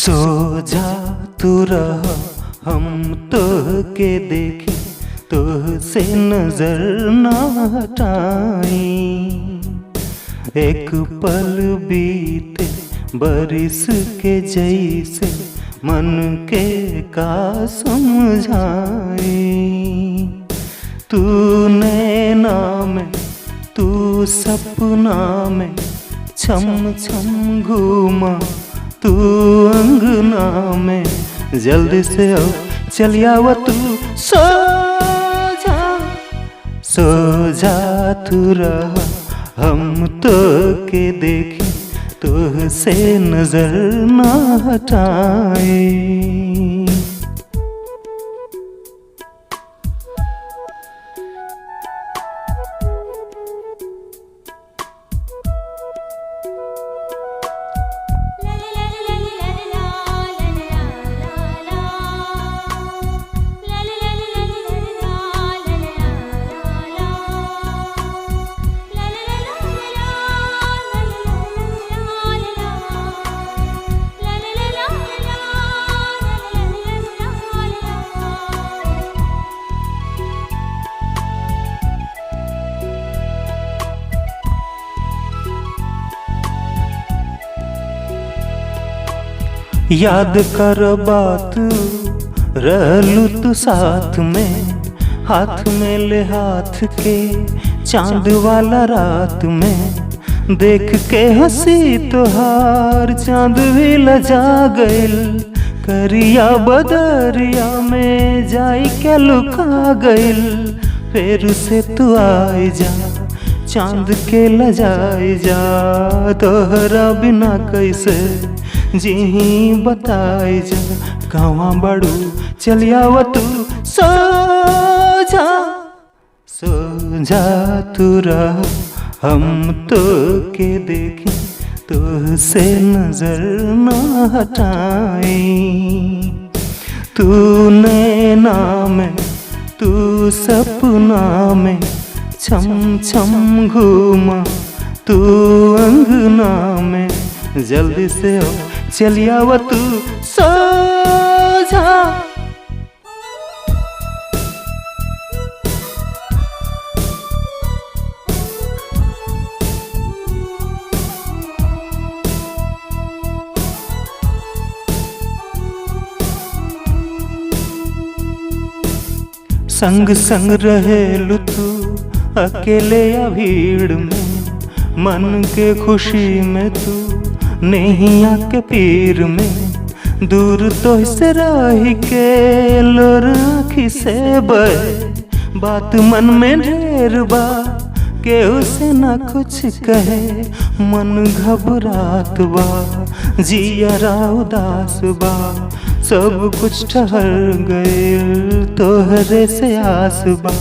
सो जा तू रहा, हम तो के देखे तो से नजर ना हटाई। एक पल बीते बरिस के जैसे, मन के का समझाई। तू नैना में, तू सपना में, छम छम घूमा तू अंगना में। जल्दी से आओ चलिया वो तू सो जा, सो जा तू रहा, हम तो के देखे तो से नजर ना हटाए। याद कर बात रहलू तू साथ में, हाथ में ले हाथ के चांद वाला रात में। देख के हंसी तोहार चांद भी लजा गइल, करिया बदरिया में जाई के लुका गइल। फिर से तू आई जा, चांद के लजाई जा, तोहरा बिना कैसे जी बताई जा। कहवा बड़ू चलिया वो तू सो जा, सो जा तू रहा, हम तो के देखे तो से नजर ना हटाई। तू नैना में, तू सपना में, छम छम घूमा तू अंगना में। जल्दी से आओ चलिया वो तू सो जा। संग संग रहेलू तू अकेले या भीड़ में, मन के खुशी में तू नैया के पीर में। दूर तो से रही के लोर आँखी से बहे, बात मन में ढेर बा केहू से ना कुछ कहे। मन घबरात बा, जियरा उदास बा, सब कुछ ठहर गइल तोहरे से आस बा।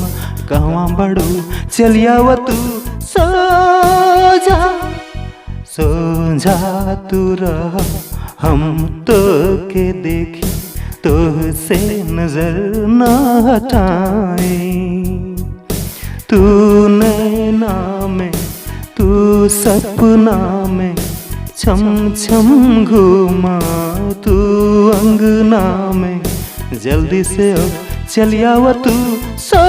कहवा बड़ू चलिया वो तू सो जा, सो जा तू रहा, हम तो के देखे तो से नजर ना हटाए। तू नैना में, तू सपना में, छम छम घूमा तू अंगना में। जल्दी से चलिया वो तू सो